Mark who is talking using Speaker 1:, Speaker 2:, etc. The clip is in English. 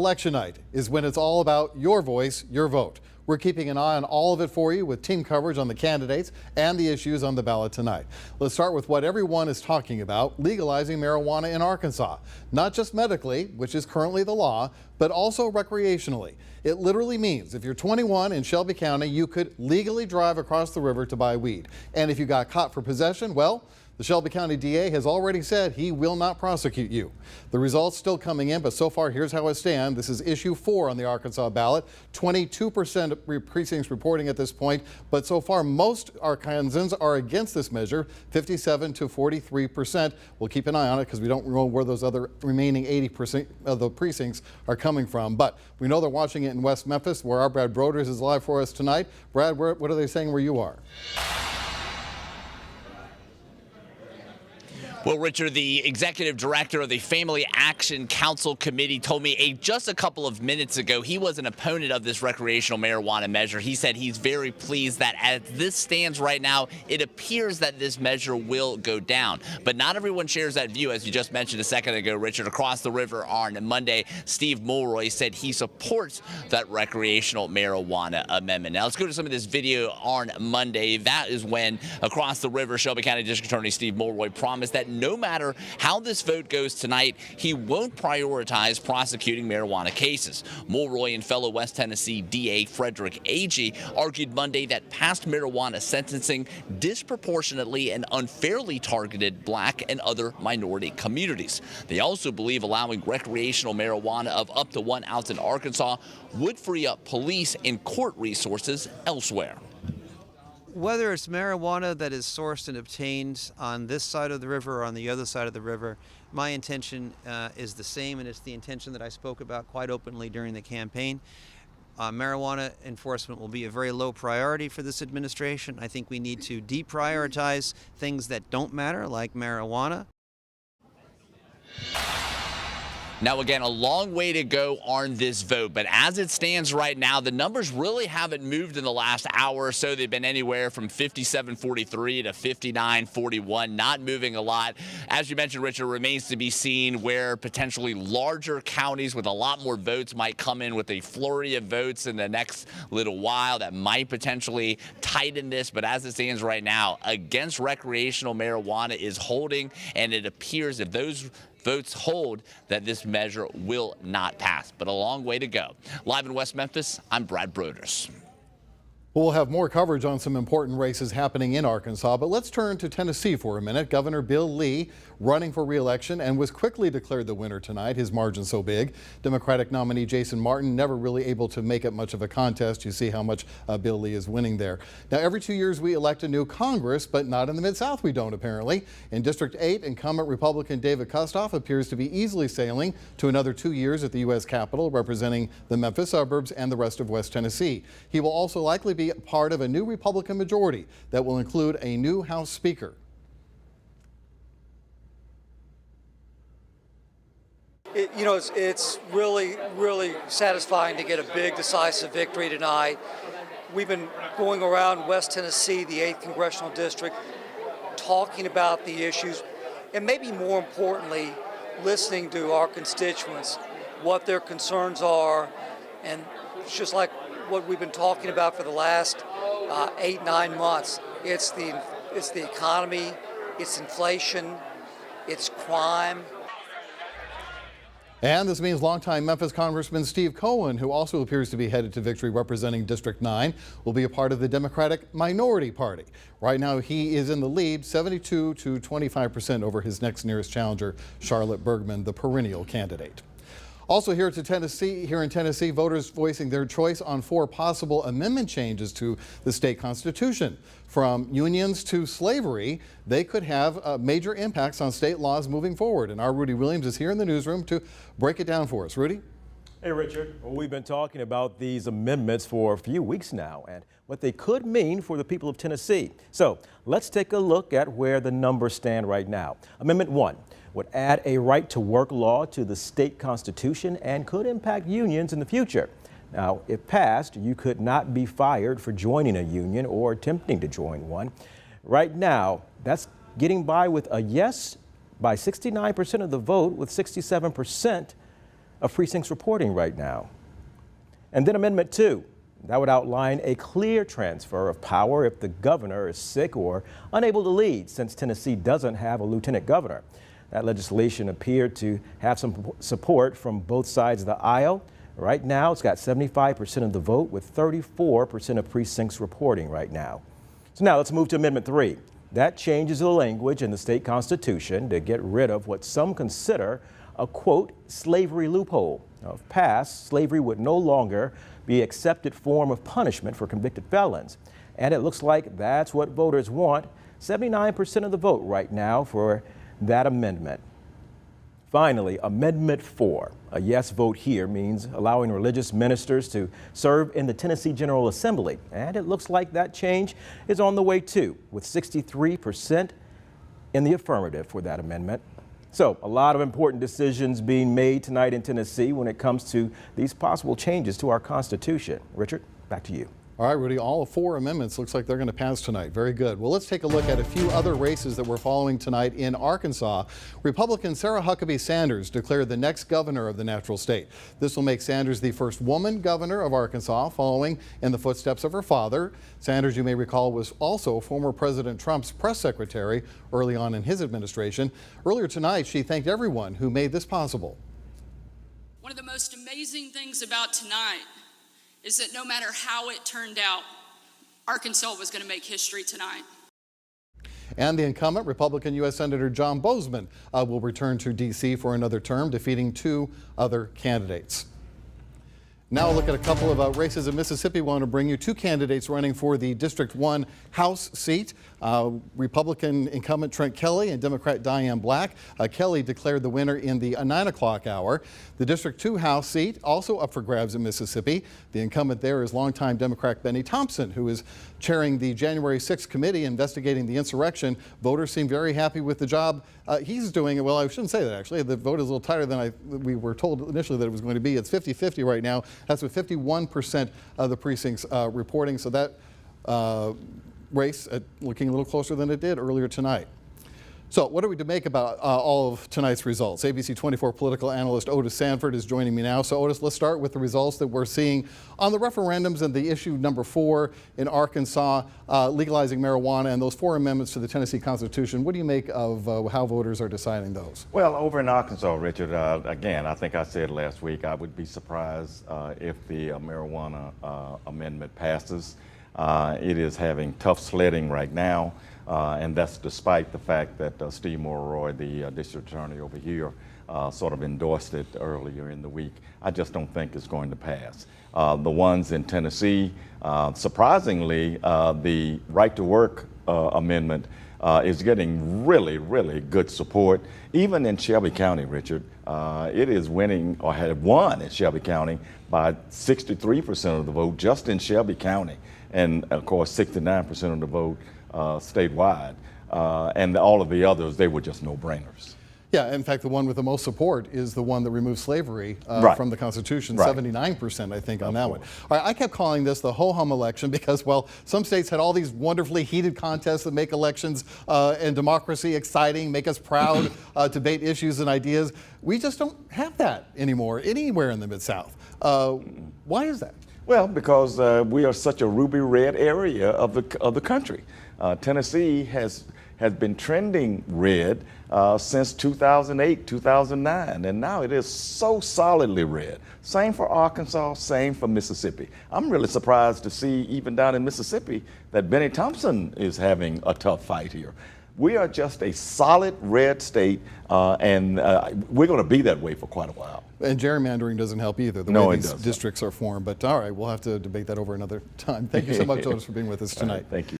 Speaker 1: Election night is when it's all about your voice, your vote. We're keeping an eye on all of it for you with team coverage on the candidates and the issues on the ballot tonight. Let's start with what everyone is talking about, legalizing marijuana in Arkansas. Not just medically, which is currently the law, but also recreationally. It literally means if you're 21 in Shelby County, you could legally drive across the river to buy weed. And if you got caught for possession, well, the Shelby County DA has already said he will not prosecute you. The results still coming in, but so far here's how it stands. This is issue 4 on the Arkansas ballot. 22% of precincts reporting at this point, but so far most Arkansans are against this measure, 57 to 43%. We'll keep an eye on it because we don't know where those other remaining 80% of the precincts are coming from. But we know they're watching it in West Memphis, where our Brad Broders is live for us tonight. Brad, what are they saying where you are?
Speaker 2: Well, Richard, the executive director of the Family Action Council Committee told me just a couple of minutes ago he was an opponent of this recreational marijuana measure. He said he's very pleased that as this stands right now, it appears that this measure will go down. But not everyone shares that view, as you just mentioned a second ago, Richard. Across the river on Monday, Steve Mulroy said he supports that recreational marijuana amendment. Now, let's go to some of this video on Monday. That is when, across the river, Shelby County District Attorney Steve Mulroy promised that no matter how this vote goes tonight, he won't prioritize prosecuting marijuana cases. Mulroy and fellow West Tennessee DA Frederick Agee argued Monday that past marijuana sentencing disproportionately and unfairly targeted black and other minority communities. They also believe allowing recreational marijuana of up to 1 ounce in Arkansas would free up police and court resources elsewhere.
Speaker 3: Whether it's marijuana that is sourced and obtained on this side of the river or on the other side of the river, my intention is the same, and it's the intention that I spoke about quite openly during the campaign. Marijuana enforcement will be a very low priority for this administration. I think we need to deprioritize things that don't matter, like marijuana.
Speaker 2: Now, again, a long way to go on this vote, but as it stands right now, the numbers really haven't moved in the last hour or so. They've been anywhere from 57-43 to 59-41, not moving a lot. As you mentioned, Richard, remains to be seen where potentially larger counties with a lot more votes might come in with a flurry of votes in the next little while that might potentially tighten this. But as it stands right now, against recreational marijuana is holding, and it appears if those votes hold that this measure will not pass, but a long way to go. Live in West Memphis, I'm Brad Broders.
Speaker 1: We'll have more coverage on some important races happening in Arkansas, but let's turn to Tennessee for a minute. Governor Bill Lee running for re-election and was quickly declared the winner tonight. His margin so big. Democratic nominee Jason Martin never really able to make it much of a contest. You see how much Bill Lee is winning there. Now, every 2 years we elect a new Congress, but not in the Mid-South we don't, apparently. In District 8, incumbent Republican David Kustoff appears to be easily sailing to another 2 years at the U.S. Capitol, representing the Memphis suburbs and the rest of West Tennessee. He will also likely be part of a new Republican majority that will include a new House Speaker.
Speaker 4: It's really, really satisfying to get a big, decisive victory tonight. We've been going around West Tennessee, the 8th Congressional District, talking about the issues, and maybe more importantly, listening to our constituents, what their concerns are, and it's just like what we've been talking about for the last 8-9 months. It's the economy, it's inflation, it's crime.
Speaker 1: And this means longtime Memphis Congressman Steve Cohen, who also appears to be headed to victory representing District 9, will be a part of the Democratic Minority Party. Right now, he is in the lead, 72 to 25% over his next nearest challenger, Charlotte Bergman, the perennial candidate. Also here in Tennessee, voters voicing their choice on 4 possible amendment changes to the state constitution. From unions to slavery, they could have major impacts on state laws moving forward. And our Rudy Williams is here in the newsroom to break it down for us. Rudy?
Speaker 5: Hey, Richard. Well, we've been talking about these amendments for a few weeks now and what they could mean for the people of Tennessee. So let's take a look at where the numbers stand right now. Amendment 1 would add a right to work law to the state constitution and could impact unions in the future. Now, if passed, you could not be fired for joining a union or attempting to join one. Right now, that's getting by with a yes by 69% of the vote, with 67% of precincts reporting right now. And then Amendment 2, that would outline a clear transfer of power if the governor is sick or unable to lead, since Tennessee doesn't have a lieutenant governor. That legislation appeared to have some support from both sides of the aisle. Right now, it's got 75% of the vote, with 34% of precincts reporting right now. So now let's move to Amendment 3. That changes the language in the state constitution to get rid of what some consider a, quote, slavery loophole. Now, if passed, slavery would no longer be an accepted form of punishment for convicted felons. And it looks like that's what voters want. 79% of the vote right now for that amendment. Finally, Amendment 4. A yes vote here means allowing religious ministers to serve in the Tennessee General Assembly. And it looks like that change is on the way too, with 63% in the affirmative for that amendment. So a lot of important decisions being made tonight in Tennessee when it comes to these possible changes to our Constitution. Richard, back to you.
Speaker 1: All right, Rudy, all 4 amendments looks like they're going to pass tonight. Very good. Well, let's take a look at a few other races that we're following tonight in Arkansas. Republican Sarah Huckabee Sanders declared the next governor of the natural state. This will make Sanders the first woman governor of Arkansas, following in the footsteps of her father. Sanders, you may recall, was also former President Trump's press secretary early on in his administration. Earlier tonight, she thanked everyone who made this possible.
Speaker 6: One of the most amazing things about tonight is that no matter how it turned out, Arkansas was going to make history tonight.
Speaker 1: And the incumbent Republican U.S. Senator John Bozeman will return to D.C. for another term, defeating 2 other candidates. Now we'll look at a couple of races in Mississippi. We want to bring you 2 candidates running for the District 1 House seat. Republican incumbent Trent Kelly and Democrat Diane Black. Kelly declared the winner in the 9 o'clock hour. The District 2 House seat also up for grabs in Mississippi. The incumbent there is longtime Democrat Benny Thompson, who is chairing the January 6th committee investigating the insurrection. Voters seem very happy with the job he's doing. Well, I shouldn't say that, actually. The vote is a little tighter than we were told initially that it was going to be. It's 50-50 right now. That's with 51% of the precincts reporting. So that race looking a little closer than it did earlier tonight. So what are we to make about all of tonight's results? ABC 24 political analyst Otis Sanford is joining me now. So Otis, let's start with the results that we're seeing on the referendums and the issue number 4 in Arkansas, legalizing marijuana, and those 4 amendments to the Tennessee Constitution. What do you make of how voters are deciding those?
Speaker 7: Well, over in Arkansas, Richard, again, I think I said last week, I would be surprised if the marijuana amendment passes. It is having tough sledding right now. And that's despite the fact that Steve Mulroy, the district attorney over here, sort of endorsed it earlier in the week. I just don't think it's going to pass. The ones in Tennessee, surprisingly, the right to work amendment is getting really, really good support. Even in Shelby County, Richard, it is winning, or had won in Shelby County by 63% of the vote just in Shelby County. And of course, 69% of the vote statewide, and all of the others, they were just no-brainers.
Speaker 1: Yeah, in fact, the one with the most support is the one that removes slavery from the Constitution, 79%, I think, on that one. All right, I kept calling this the ho-hum election because, well, some states had all these wonderfully heated contests that make elections and democracy exciting, make us proud, debate issues and ideas. We just don't have that anymore anywhere in the Mid-South. Why is that?
Speaker 7: Well, because we are such a ruby red area of the country. Tennessee has been trending red since 2008, 2009, and now it is so solidly red. Same for Arkansas, same for Mississippi. I'm really surprised to see, even down in Mississippi, that Benny Thompson is having a tough fight here. We are just a solid red state, and we're going to be that way for quite a while.
Speaker 1: And gerrymandering doesn't help either, the way these districts are formed. But all right, we'll have to debate that over another time. Thank you so much, Otis, for being with us tonight.
Speaker 7: Thank you.